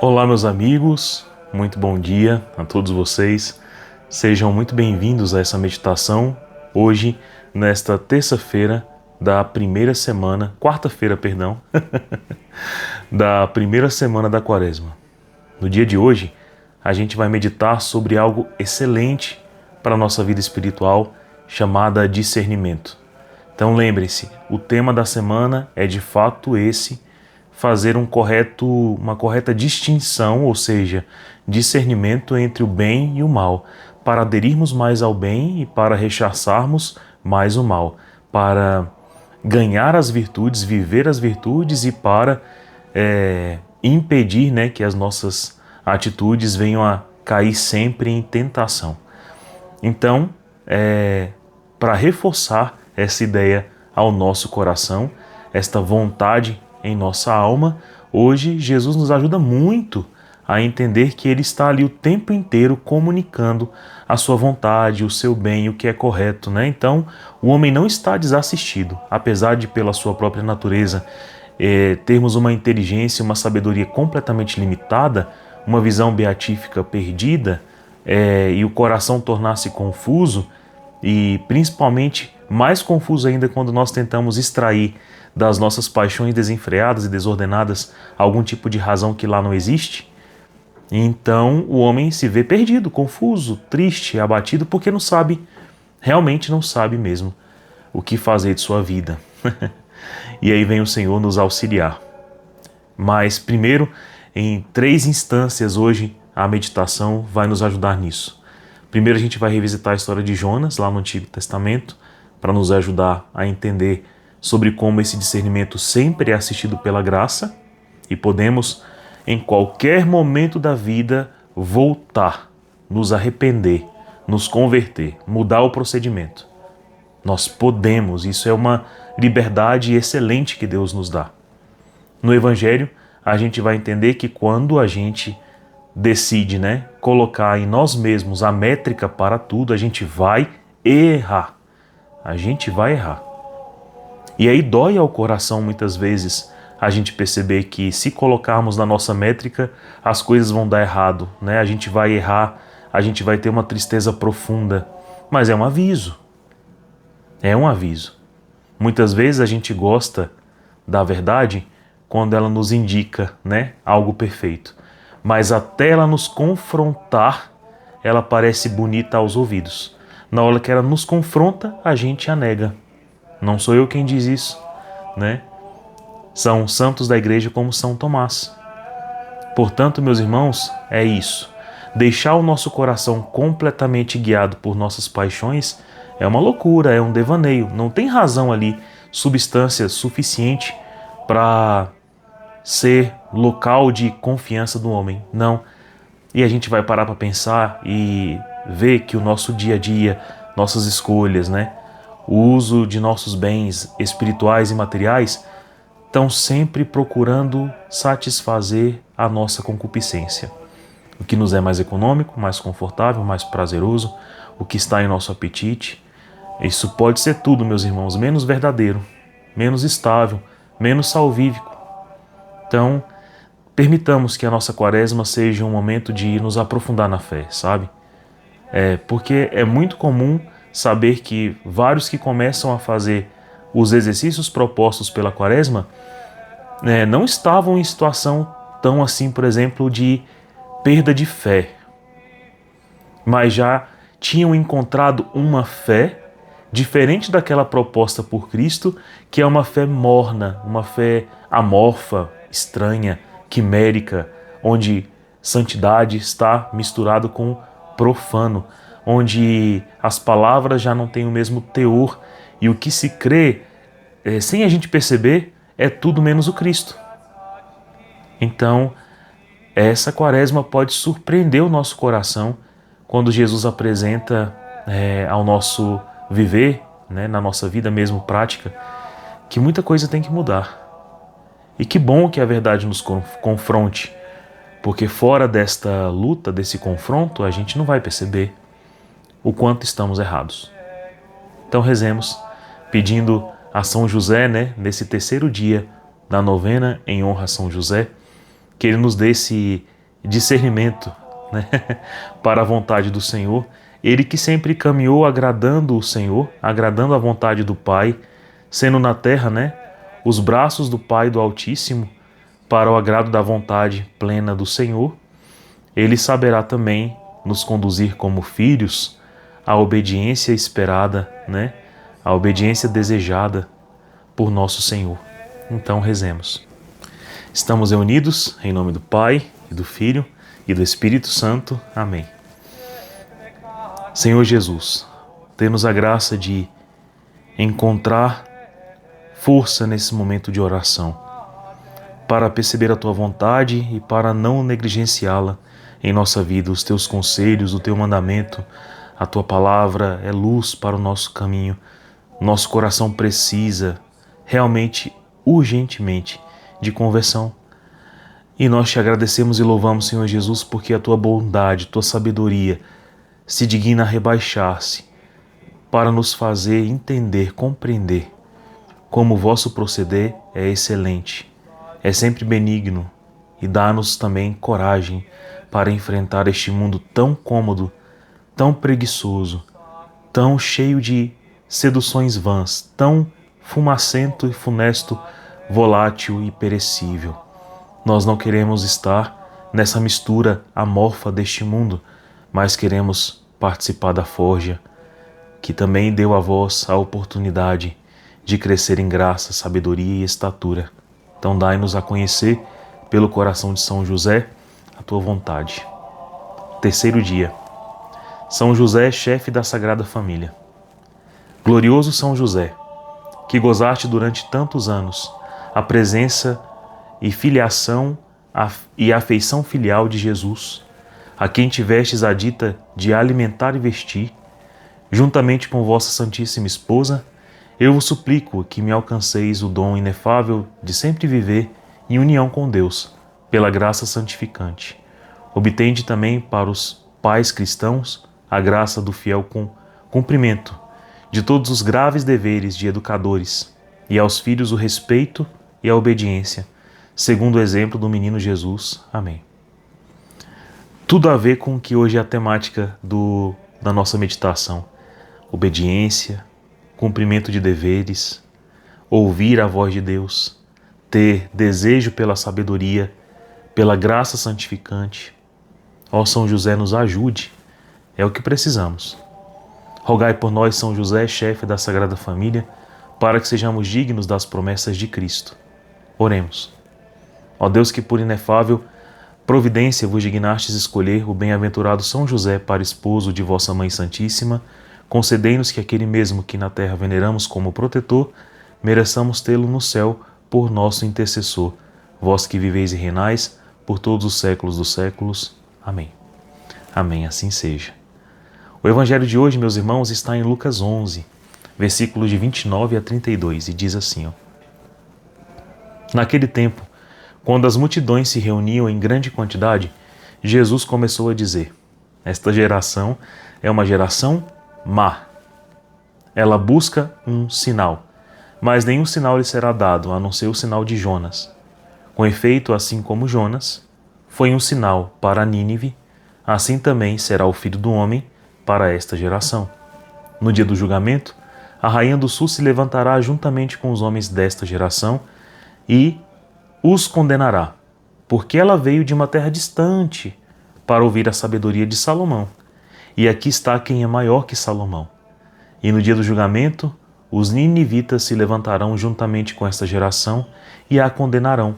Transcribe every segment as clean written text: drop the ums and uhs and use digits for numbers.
Olá, meus amigos, muito bom dia a todos vocês. Sejam muito bem-vindos a essa meditação hoje, nesta terça-feira da primeira semana, quarta-feira, perdão, da primeira semana da Quaresma. No dia de hoje, a gente vai meditar sobre algo excelente para a nossa vida espiritual, chamada discernimento. Então lembre-se, o tema da semana é de fato esse: fazer uma correta distinção, ou seja, discernimento entre o bem e o mal, para aderirmos mais ao bem e para rechaçarmos mais o mal, para ganhar as virtudes, viver as virtudes e para impedir, que as nossas atitudes venham a cair sempre em tentação. Então, para reforçar essa ideia ao nosso coração, esta vontade em nossa alma, hoje Jesus nos ajuda muito a entender que Ele está ali o tempo inteiro comunicando a sua vontade, o seu bem, o que é correto, né? Então, o homem não está desassistido, apesar de, pela sua própria natureza, termos uma inteligência, uma sabedoria completamente limitada, uma visão beatífica perdida, e o coração tornar-se confuso, e principalmente mais confuso ainda quando nós tentamos extrair das nossas paixões desenfreadas e desordenadas algum tipo de razão que lá não existe. Então o homem se vê perdido, confuso, triste, abatido, porque não sabe, realmente não sabe mesmo o que fazer de sua vida. E aí vem o Senhor nos auxiliar. Mas primeiro, em 3 instâncias hoje, a meditação vai nos ajudar nisso. Primeiro a gente vai revisitar a história de Jonas, lá no Antigo Testamento, para nos ajudar a entender sobre como esse discernimento sempre é assistido pela graça e podemos, em qualquer momento da vida, voltar, nos arrepender, nos converter, mudar o procedimento. Nós podemos, isso é uma liberdade excelente que Deus nos dá. No Evangelho, a gente vai entender que quando a gente decide, colocar em nós mesmos a métrica para tudo, a gente vai errar. A gente vai errar. E aí dói ao coração muitas vezes a gente perceber que se colocarmos na nossa métrica, as coisas vão dar errado, A gente vai errar, a gente vai ter uma tristeza profunda. Mas é um aviso. É um aviso. Muitas vezes a gente gosta da verdade quando ela nos indica, algo perfeito. Mas até ela nos confrontar, ela parece bonita aos ouvidos. Na hora que ela nos confronta, a gente a nega. Não sou eu quem diz isso, São santos da igreja como São Tomás. Portanto, meus irmãos, é isso. Deixar o nosso coração completamente guiado por nossas paixões é uma loucura, é um devaneio. Não tem razão ali, substância suficiente para ser local de confiança do homem. Não. E a gente vai parar para pensar e ver que o nosso dia a dia, nossas escolhas, o uso de nossos bens espirituais e materiais estão sempre procurando satisfazer a nossa concupiscência. O que nos é mais econômico, mais confortável, mais prazeroso, o que está em nosso apetite. Isso pode ser tudo, meus irmãos, menos verdadeiro, menos estável, menos salvífico. Então, permitamos que a nossa quaresma seja um momento de nos aprofundar na fé, sabe? Porque é muito comum saber que vários que começam a fazer os exercícios propostos pela quaresma não estavam em situação tão assim, por exemplo, de perda de fé, mas já tinham encontrado uma fé diferente daquela proposta por Cristo, que é uma fé morna, uma fé amorfa, estranha, quimérica, onde santidade está misturado com profano, onde as palavras já não têm o mesmo teor e o que se crê, sem a gente perceber, é tudo menos o Cristo. Então, essa quaresma pode surpreender o nosso coração quando Jesus apresenta ao nosso viver, na nossa vida mesmo prática, que muita coisa tem que mudar. E que bom que a verdade nos confronte, porque fora desta luta, desse confronto, a gente não vai perceber o quanto estamos errados. Então rezemos, pedindo a São José, nesse terceiro dia da novena em honra a São José, que Ele nos dê esse discernimento, né, para a vontade do Senhor. Ele que sempre caminhou agradando o Senhor, agradando a vontade do Pai, sendo na terra, né, os braços do Pai do Altíssimo para o agrado da vontade plena do Senhor. Ele saberá também nos conduzir como filhos à obediência esperada, né, à obediência desejada por nosso Senhor. Então rezemos. Estamos reunidos em nome do Pai, e do Filho e do Espírito Santo. Amém. Senhor Jesus, dê-nos a graça de encontrar força nesse momento de oração, para perceber a Tua vontade e para não negligenciá-la em nossa vida. Os Teus conselhos, o Teu mandamento, a Tua palavra é luz para o nosso caminho. Nosso coração precisa realmente, urgentemente, de conversão. E nós te agradecemos e louvamos, Senhor Jesus, porque a Tua bondade, Tua sabedoria se digna a rebaixar-se para nos fazer entender, compreender como o vosso proceder é excelente, é sempre benigno e dá-nos também coragem para enfrentar este mundo tão cômodo, tão preguiçoso, tão cheio de seduções vãs, tão fumacento e funesto, volátil e perecível. Nós não queremos estar nessa mistura amorfa deste mundo, mas queremos participar da forja, que também deu a vós a oportunidade de crescer em graça, sabedoria e estatura. Então dai-nos a conhecer, pelo coração de São José, a tua vontade. Terceiro dia. São José, chefe da Sagrada Família. Glorioso São José, que gozaste durante tantos anos a presença e filiação e afeição filial de Jesus, a quem tivestes a dita de alimentar e vestir, juntamente com vossa Santíssima Esposa, eu vos suplico que me alcanceis o dom inefável de sempre viver em união com Deus, pela graça santificante. Obtende também para os pais cristãos a graça do fiel cumprimento de todos os graves deveres de educadores, e aos filhos o respeito e a obediência, segundo o exemplo do menino Jesus. Amém. Tudo a ver com o que hoje é a temática da nossa meditação. Obediência, cumprimento de deveres, ouvir a voz de Deus, ter desejo pela sabedoria, pela graça santificante. Ó São José, nos ajude, é o que precisamos. Rogai por nós, São José, chefe da Sagrada Família, para que sejamos dignos das promessas de Cristo. Oremos. Ó Deus, que por inefável providência vos dignastes escolher o bem-aventurado São José para esposo de vossa Mãe Santíssima, concedei-nos que aquele mesmo que na terra veneramos como protetor, mereçamos tê-lo no céu por nosso intercessor. Vós que viveis e reinais por todos os séculos dos séculos. Amém. Amém, assim seja. O evangelho de hoje, meus irmãos, está em Lucas 11, versículos de 29 a 32, e diz assim, ó: Naquele tempo, quando as multidões se reuniam em grande quantidade, Jesus começou a dizer: Esta geração é uma geração má. Ela busca um sinal, mas nenhum sinal lhe será dado, a não ser o sinal de Jonas. Com efeito, assim como Jonas foi um sinal para Nínive, assim também será o Filho do Homem para esta geração. No dia do julgamento, a rainha do sul se levantará juntamente com os homens desta geração e os condenará, porque ela veio de uma terra distante para ouvir a sabedoria de Salomão. E aqui está quem é maior que Salomão. E no dia do julgamento, os ninivitas se levantarão juntamente com esta geração e a condenarão,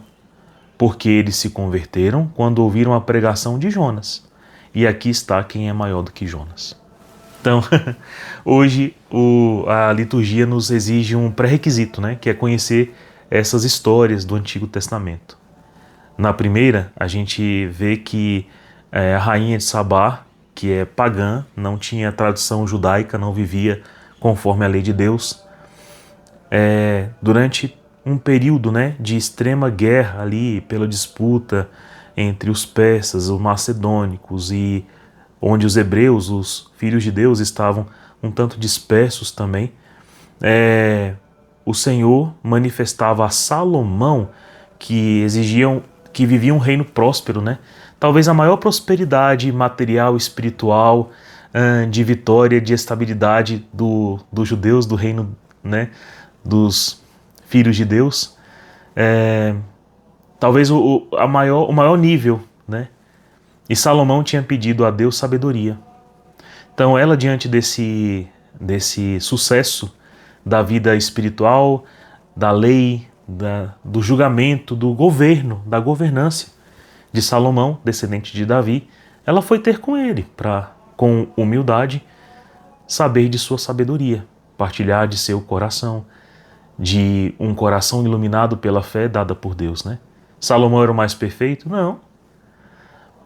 porque eles se converteram quando ouviram a pregação de Jonas. E aqui está quem é maior do que Jonas. Então, hoje a liturgia nos exige um pré-requisito, né, que é conhecer essas histórias do Antigo Testamento. Na primeira, a gente vê que a rainha de Sabá, que é pagã, não tinha tradição judaica, não vivia conforme a lei de Deus, durante um período, né, de extrema guerra ali, pela disputa entre os persas, os macedônicos, e onde os hebreus, os filhos de Deus, estavam um tanto dispersos também, o Senhor manifestava a Salomão que que vivia um reino próspero, né? Talvez a maior prosperidade material, espiritual, de vitória, de estabilidade dos judeus, do reino, né? Dos filhos de Deus. Talvez o maior nível, né? E Salomão tinha pedido a Deus sabedoria. Então ela, diante desse sucesso da vida espiritual, da lei, do julgamento, do governo, da governança de Salomão, descendente de Davi, ela foi ter com ele, para, com humildade, saber de sua sabedoria, partilhar de seu coração, de um coração iluminado pela fé dada por Deus, né? Salomão era o mais perfeito? Não.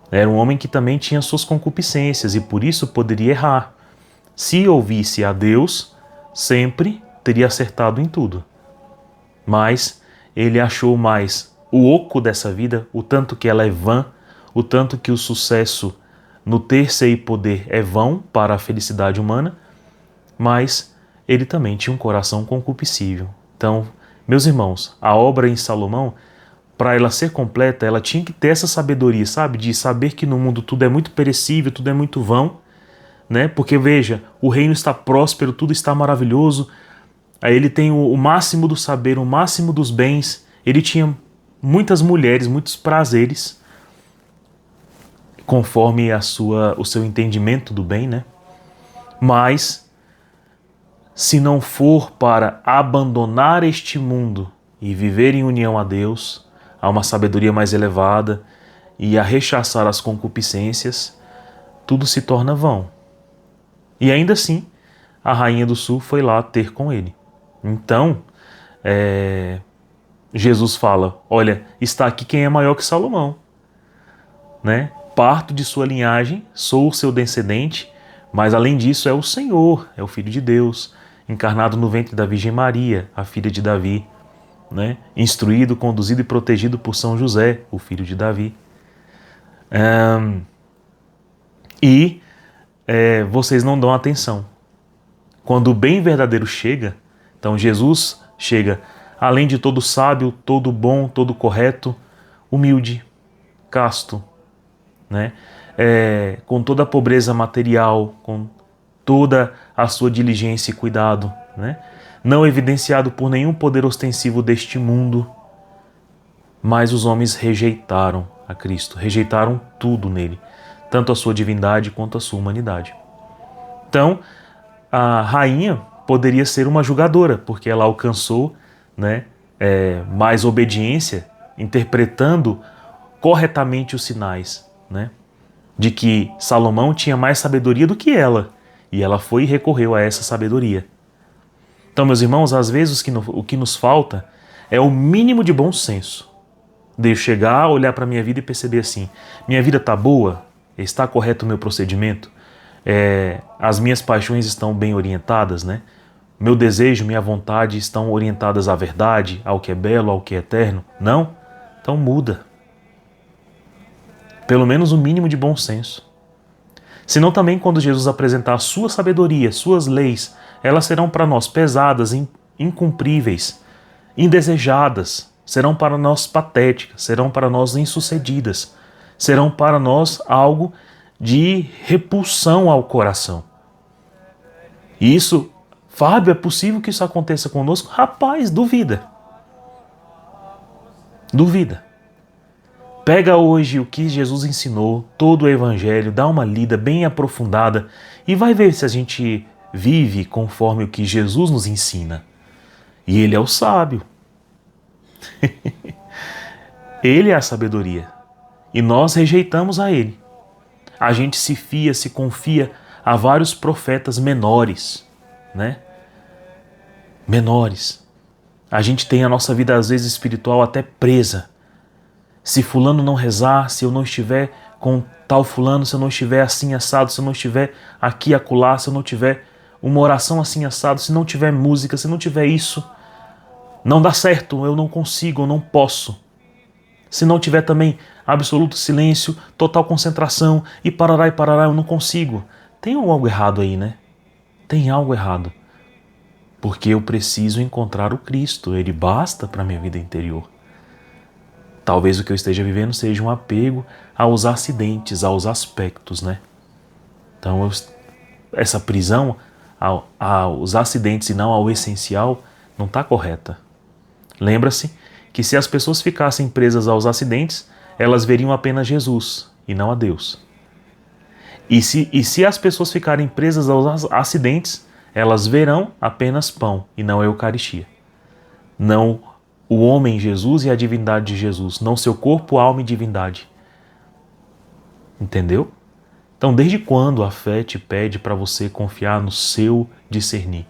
Era um homem que também tinha suas concupiscências e por isso poderia errar. Se ouvisse a Deus, sempre teria acertado em tudo. Mas ele achou mais o oco dessa vida, o tanto que ela é vã, o tanto que o sucesso no ter-se e poder é vão para a felicidade humana, mas ele também tinha um coração concupiscível. Então, meus irmãos, a obra em Salomão, para ela ser completa, ela tinha que ter essa sabedoria, sabe? De saber que no mundo tudo é muito perecível, tudo é muito vão, né? Porque veja, o reino está próspero, tudo está maravilhoso. Aí ele tem o máximo do saber, o máximo dos bens. Ele tinha muitas mulheres, muitos prazeres, conforme o seu entendimento do bem, né? Mas se não for para abandonar este mundo e viver em união a Deus, a uma sabedoria mais elevada e a rechaçar as concupiscências, tudo se torna vão. E ainda assim, a rainha do sul foi lá ter com ele. Então, Jesus fala, olha, está aqui quem é maior que Salomão, né? Parto de sua linhagem, sou o seu descendente, mas além disso é o Senhor, é o Filho de Deus, encarnado no ventre da Virgem Maria, a filha de Davi, né? Instruído, conduzido e protegido por São José, o filho de Davi. Vocês não dão atenção. Quando o bem verdadeiro chega, então Jesus chega, além de todo sábio, todo bom, todo correto, humilde, casto, né? Com toda a pobreza material, com toda a sua diligência e cuidado, né? Não evidenciado por nenhum poder ostensivo deste mundo, mas os homens rejeitaram a Cristo, rejeitaram tudo nele, tanto a sua divindade quanto a sua humanidade. Então, a rainha poderia ser uma julgadora, porque ela alcançou, né, mais obediência, interpretando corretamente os sinais, né, de que Salomão tinha mais sabedoria do que ela, e ela foi e recorreu a essa sabedoria. Então, meus irmãos, às vezes o que nos falta é o mínimo de bom senso. De eu chegar, olhar para a minha vida e perceber assim, minha vida está boa? Está correto o meu procedimento? As minhas paixões estão bem orientadas, né? Meu desejo, minha vontade estão orientadas à verdade, ao que é belo, ao que é eterno? Não? Então muda. Pelo menos o mínimo de bom senso. Senão também quando Jesus apresentar a sua sabedoria, suas leis, elas serão para nós pesadas, incumpríveis, indesejadas, serão para nós patéticas, serão para nós insucedidas, serão para nós algo de repulsão ao coração. E isso, Fábio, é possível que isso aconteça conosco? Rapaz, duvida. Duvida. Pega hoje o que Jesus ensinou, todo o Evangelho, dá uma lida bem aprofundada e vai ver se a gente vive conforme o que Jesus nos ensina. E Ele é o sábio. Ele é a sabedoria. E nós rejeitamos a Ele. A gente se fia, se confia a vários profetas menores, né? Menores. A gente tem a nossa vida, às vezes, espiritual até presa. Se fulano não rezar, se eu não estiver com tal fulano, se eu não estiver assim assado, se eu não estiver aqui acolá, se eu não tiver uma oração assim assado, se não tiver música, se não tiver isso, não dá certo, eu não consigo, eu não posso. Se não tiver também absoluto silêncio, total concentração e parará, eu não consigo. Tem algo errado aí, né? Tem algo errado. Porque eu preciso encontrar o Cristo, Ele basta para a minha vida interior. Talvez o que eu esteja vivendo seja um apego aos acidentes, aos aspectos, né? Então, essa prisão aos acidentes e não ao essencial não está correta. Lembra-se que se as pessoas ficassem presas aos acidentes, elas veriam apenas Jesus e não a Deus. E se as pessoas ficarem presas aos acidentes, elas verão apenas pão e não a Eucaristia. Não o homem Jesus e a divindade de Jesus, não seu corpo, alma e divindade. Entendeu? Então, desde quando a fé te pede para você confiar no seu discernir,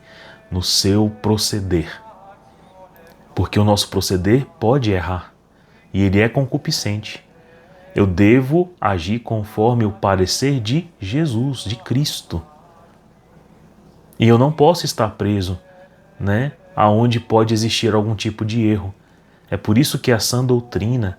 no seu proceder? Porque o nosso proceder pode errar e ele é concupiscente. Eu devo agir conforme o parecer de Jesus, de Cristo. E eu não posso estar preso, né, aonde pode existir algum tipo de erro. É por isso que a sã doutrina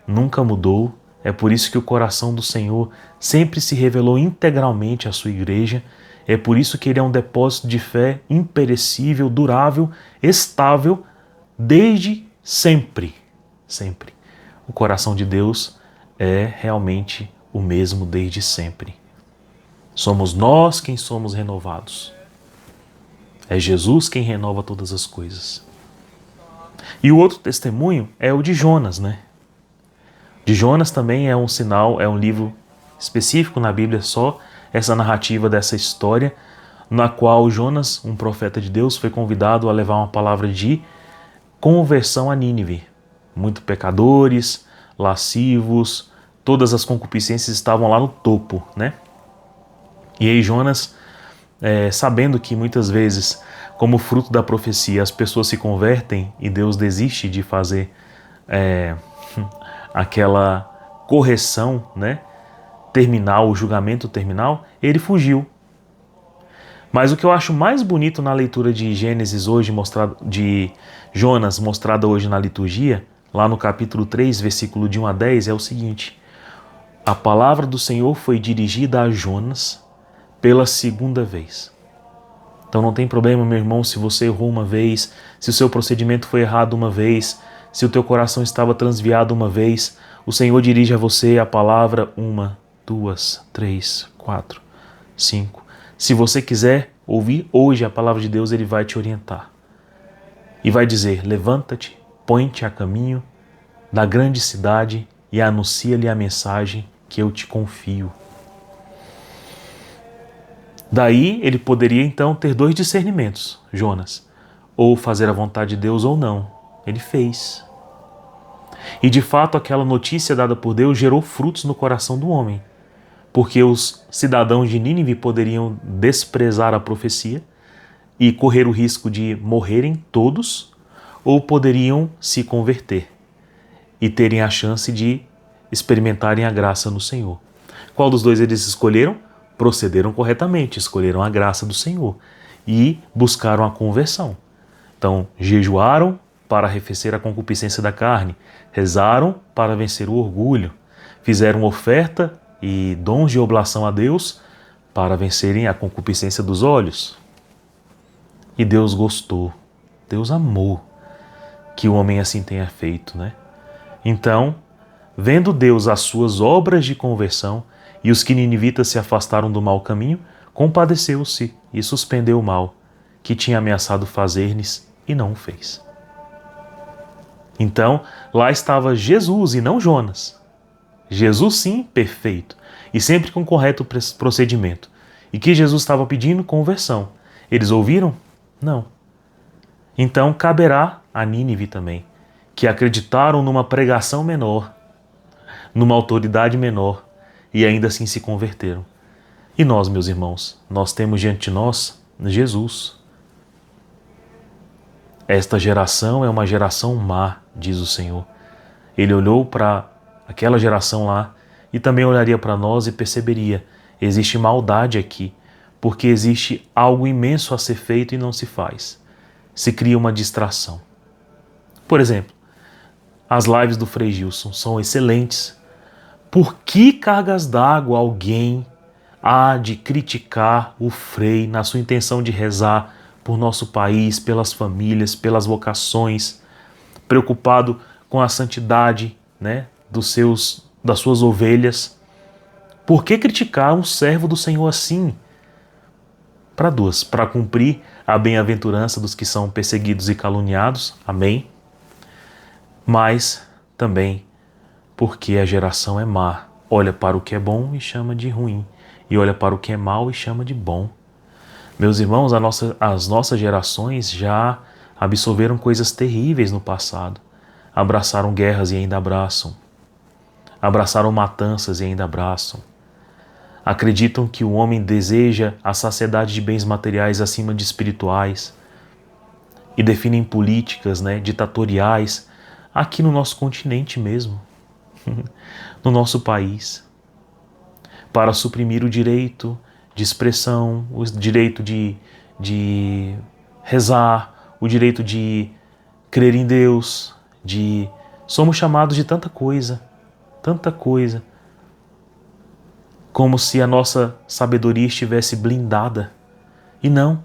nunca mudou, é por isso que o coração do Senhor sempre se revelou integralmente à sua igreja, é por isso que ele é um depósito de fé imperecível, durável, estável, desde sempre. Sempre. O coração de Deus é realmente o mesmo desde sempre. Somos nós quem somos renovados. É Jesus quem renova todas as coisas. E o outro testemunho é o de Jonas, né? De Jonas também é um sinal, é um livro específico na Bíblia, só essa narrativa dessa história, na qual Jonas, um profeta de Deus, foi convidado a levar uma palavra de conversão a Nínive. Muito pecadores, lascivos, todas as concupiscências estavam lá no topo, né? E aí Jonas, sabendo que muitas vezes, como fruto da profecia, as pessoas se convertem e Deus desiste de fazer aquela correção, né, terminal, o julgamento terminal, ele fugiu. Mas o que eu acho mais bonito na leitura de Gênesis hoje, de Jonas, mostrada hoje na liturgia, lá no capítulo 3, versículo de 1 a 10, é o seguinte: a palavra do Senhor foi dirigida a Jonas pela segunda vez. Então não tem problema, meu irmão, se você errou uma vez, se o seu procedimento foi errado uma vez, se o teu coração estava transviado uma vez, o Senhor dirige a você a palavra 1, 2, 3, 4, 5. Se você quiser ouvir hoje a palavra de Deus, Ele vai te orientar. E vai dizer: levanta-te, põe-te a caminho da grande cidade e anuncia-lhe a mensagem que eu te confio. Daí ele poderia então ter dois discernimentos, Jonas, ou fazer a vontade de Deus ou não. Ele fez. E de fato aquela notícia dada por Deus gerou frutos no coração do homem, porque os cidadãos de Nínive poderiam desprezar a profecia e correr o risco de morrerem todos, ou poderiam se converter e terem a chance de experimentarem a graça no Senhor. Qual dos dois eles escolheram? Procederam corretamente, escolheram a graça do Senhor e buscaram a conversão. Então, jejuaram para arrefecer a concupiscência da carne, rezaram para vencer o orgulho, fizeram oferta e dons de oblação a Deus para vencerem a concupiscência dos olhos. E Deus gostou, Deus amou que o homem assim tenha feito, né? Então, vendo Deus as suas obras de conversão e os que ninivitas se afastaram do mau caminho, compadeceu-se e suspendeu o mal que tinha ameaçado fazer-lhes e não o fez. Então, lá estava Jesus e não Jonas. Jesus sim, perfeito, e sempre com correto procedimento. E que Jesus estava pedindo? Conversão. Eles ouviram? Não. Então caberá a Nínive também, que acreditaram numa pregação menor, numa autoridade menor, e ainda assim se converteram. E nós, meus irmãos, nós temos diante de nós Jesus. Esta geração é uma geração má, diz o Senhor. Ele olhou para aquela geração lá e também olharia para nós e perceberia: existe maldade aqui, porque existe algo imenso a ser feito e não se faz. Se cria uma distração. Por exemplo, as lives do Frei Gilson são excelentes. Por que cargas d'água alguém há de criticar o Frei na sua intenção de rezar por nosso país, pelas famílias, pelas vocações, preocupado com a santidade né, das suas ovelhas. Por que criticar um servo do Senhor assim? Para duas, para cumprir a bem-aventurança dos que são perseguidos e caluniados, amém? Mas também porque a geração é má, olha para o que é bom e chama de ruim, e olha para o que é mal e chama de bom. Meus irmãos, as nossas gerações já absorveram coisas terríveis no passado, abraçaram guerras e ainda abraçam, abraçaram matanças e ainda abraçam. Acreditam que o homem deseja a saciedade de bens materiais acima de espirituais e definem políticas, ditatoriais aqui no nosso continente mesmo, no nosso país, para suprimir o direito de expressão, o direito de rezar, o direito de crer em Deus, somos chamados de tanta coisa, como se a nossa sabedoria estivesse blindada. E não.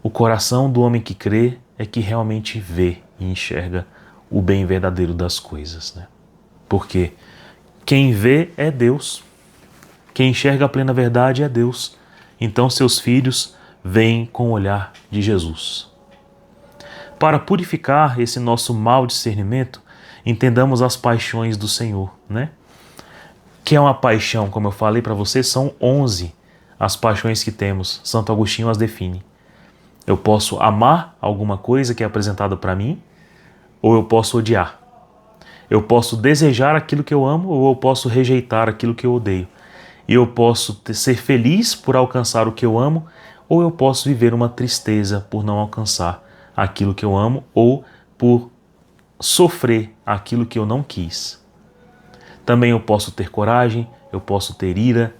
O coração do homem que crê é que realmente vê e enxerga o bem verdadeiro das coisas, né? Porque quem vê é Deus. Quem enxerga a plena verdade é Deus. Então seus filhos veem com o olhar de Jesus. Para purificar esse nosso mau discernimento, entendamos as paixões do Senhor, né? Que é uma paixão, como eu falei para vocês, são 11 as paixões que temos. Santo Agostinho as define. Eu posso amar alguma coisa que é apresentada para mim, ou eu posso odiar. Eu posso desejar aquilo que eu amo, ou eu posso rejeitar aquilo que eu odeio. E eu posso ser feliz por alcançar o que eu amo, ou eu posso viver uma tristeza por não alcançar aquilo que eu amo, ou por sofrer aquilo que eu não quis. Também eu posso ter coragem, eu posso ter ira.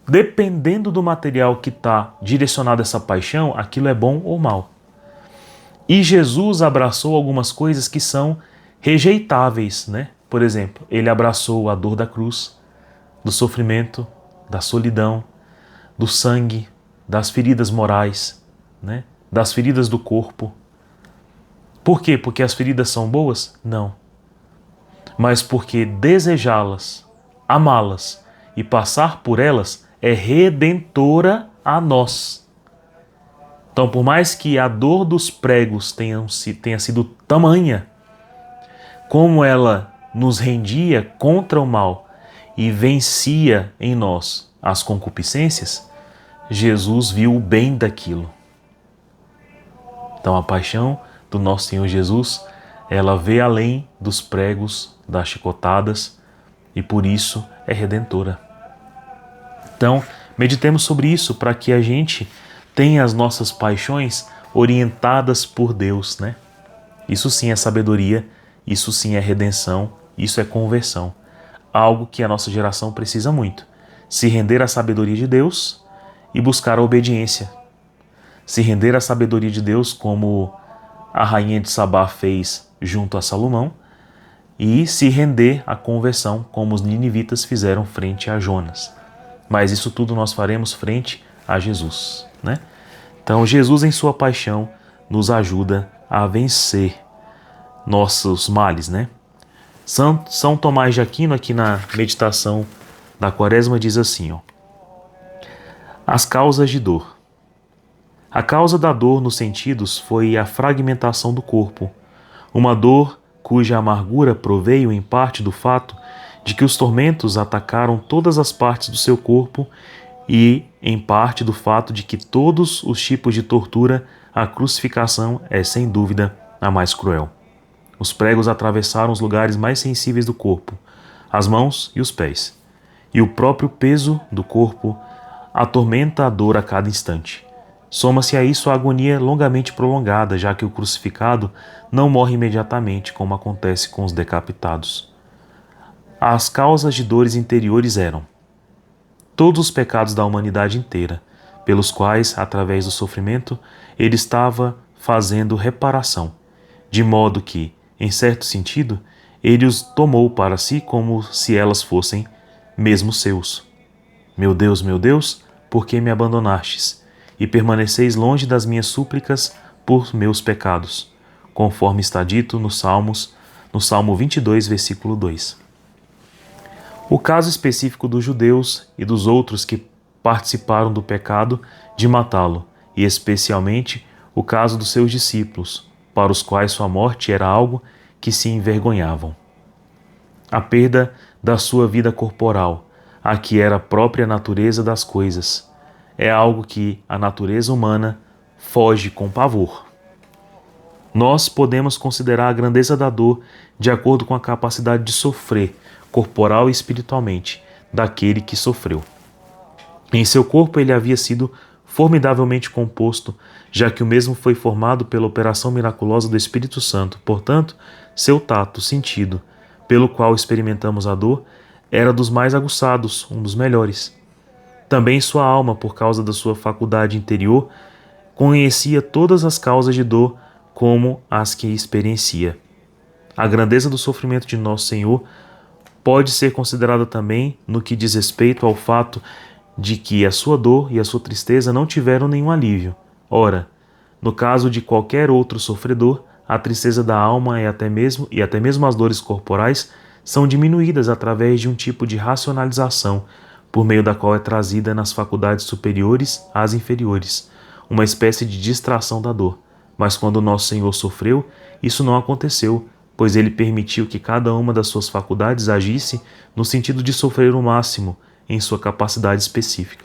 Dependendo do material que está direcionado a essa paixão, aquilo é bom ou mal. E Jesus abraçou algumas coisas que são rejeitáveis, né? Por exemplo, ele abraçou a dor da cruz, do sofrimento, da solidão, do sangue, das feridas morais, né? Das feridas do corpo. Por quê? Porque as feridas são boas? Não. Mas porque desejá-las, amá-las e passar por elas é redentora a nós. Então, por mais que a dor dos pregos tenha sido tamanha, como ela nos rendia contra o mal e vencia em nós as concupiscências, Jesus viu o bem daquilo. Então, a paixão do nosso Senhor Jesus, ela vê além dos pregos, das chicotadas, e por isso é redentora. Então, meditemos sobre isso para que a gente tenha as nossas paixões orientadas por Deus, né? Isso sim é sabedoria, isso sim é redenção, isso é conversão. Algo que a nossa geração precisa muito. Se render à sabedoria de Deus e buscar a obediência. Se render à sabedoria de Deus como a rainha de Sabá fez junto a Salomão, e se render à conversão, como os ninivitas fizeram frente a Jonas. Mas isso tudo nós faremos frente a Jesus, né? Então Jesus, em sua paixão, nos ajuda a vencer nossos males, né? São Tomás de Aquino, aqui na meditação da Quaresma, diz assim, as causas de dor. A causa da dor nos sentidos foi a fragmentação do corpo, uma dor cuja amargura proveio em parte do fato de que os tormentos atacaram todas as partes do seu corpo e em parte do fato de que todos os tipos de tortura a crucificação é sem dúvida a mais cruel. Os pregos atravessaram os lugares mais sensíveis do corpo, as mãos e os pés, e o próprio peso do corpo atormenta a dor a cada instante. Soma-se a isso a agonia longamente prolongada, já que o crucificado não morre imediatamente, como acontece com os decapitados. As causas de dores interiores eram todos os pecados da humanidade inteira, pelos quais, através do sofrimento, ele estava fazendo reparação, de modo que, em certo sentido, ele os tomou para si como se elas fossem mesmo seus. Meu Deus, por que me abandonastes? E permaneceis longe das minhas súplicas por meus pecados, conforme está dito nos Salmos no Salmo 22, versículo 2. O caso específico dos judeus e dos outros que participaram do pecado de matá-lo, e especialmente o caso dos seus discípulos, para os quais sua morte era algo que se envergonhavam. A perda da sua vida corporal, a que era a própria natureza das coisas, é algo que a natureza humana foge com pavor. Nós podemos considerar a grandeza da dor de acordo com a capacidade de sofrer, corporal e espiritualmente, daquele que sofreu. Em seu corpo ele havia sido formidavelmente composto, já que o mesmo foi formado pela operação miraculosa do Espírito Santo. Portanto, seu tato, sentido, pelo qual experimentamos a dor, era dos mais aguçados, um dos melhores. Também sua alma, por causa da sua faculdade interior, conhecia todas as causas de dor como as que experiencia. A grandeza do sofrimento de nosso Senhor pode ser considerada também no que diz respeito ao fato de que a sua dor e a sua tristeza não tiveram nenhum alívio. Ora, no caso de qualquer outro sofredor, a tristeza da alma e até mesmo as dores corporais são diminuídas através de um tipo de racionalização, por meio da qual é trazida nas faculdades superiores às inferiores, uma espécie de distração da dor. Mas quando nosso Senhor sofreu, isso não aconteceu, pois ele permitiu que cada uma das suas faculdades agisse no sentido de sofrer o máximo em sua capacidade específica.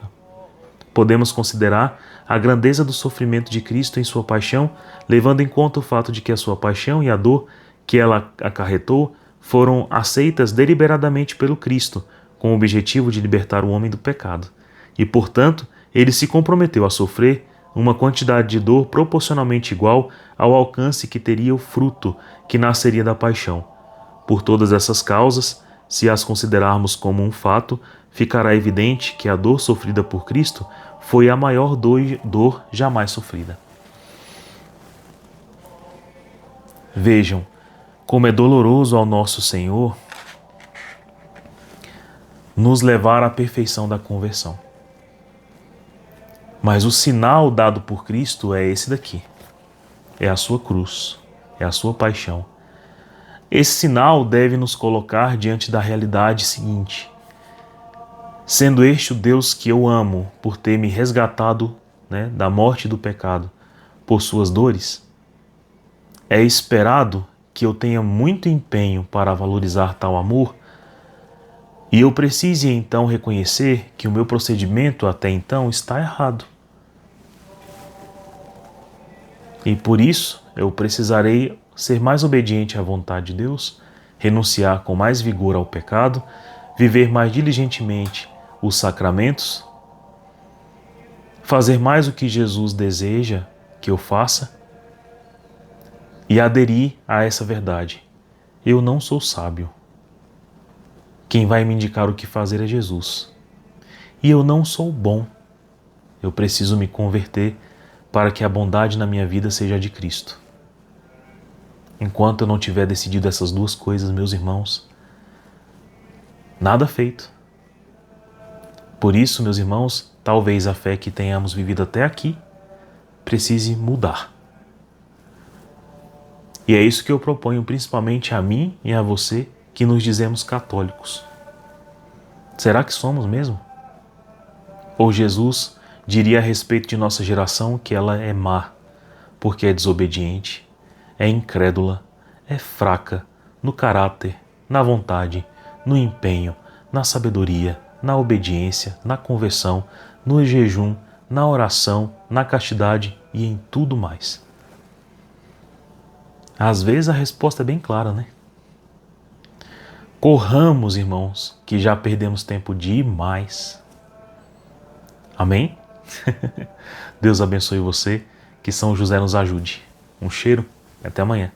Podemos considerar a grandeza do sofrimento de Cristo em sua paixão, levando em conta o fato de que a sua paixão e a dor que ela acarretou foram aceitas deliberadamente pelo Cristo, com o objetivo de libertar o homem do pecado. E, portanto, ele se comprometeu a sofrer uma quantidade de dor proporcionalmente igual ao alcance que teria o fruto que nasceria da paixão. Por todas essas causas, se as considerarmos como um fato, ficará evidente que a dor sofrida por Cristo foi a maior dor jamais sofrida. Vejam como é doloroso ao nosso Senhor nos levar à perfeição da conversão. Mas o sinal dado por Cristo é esse daqui. É a sua cruz, é a sua paixão. Esse sinal deve nos colocar diante da realidade seguinte. Sendo este o Deus que eu amo por ter me resgatado, da morte e do pecado, por suas dores, é esperado que eu tenha muito empenho para valorizar tal amor e eu precise então reconhecer que o meu procedimento até então está errado. E por isso eu precisarei ser mais obediente à vontade de Deus, renunciar com mais vigor ao pecado, viver mais diligentemente os sacramentos, fazer mais o que Jesus deseja que eu faça e aderir a essa verdade. Eu não sou sábio. Quem vai me indicar o que fazer é Jesus. E eu não sou bom. Eu preciso me converter para que a bondade na minha vida seja de Cristo. Enquanto eu não tiver decidido essas duas coisas, meus irmãos, nada feito. Por isso, meus irmãos, talvez a fé que tenhamos vivido até aqui precise mudar. E é isso que eu proponho principalmente a mim e a você que nos dizemos católicos. Será que somos mesmo? Ou Jesus diria a respeito de nossa geração que ela é má, porque é desobediente, é incrédula, é fraca no caráter, na vontade, no empenho, na sabedoria, na obediência, na conversão, no jejum, na oração, na castidade e em tudo mais. Às vezes a resposta é bem clara, né? Corramos, irmãos, que já perdemos tempo demais. Amém? Deus abençoe você, que São José nos ajude. Um cheiro e até amanhã.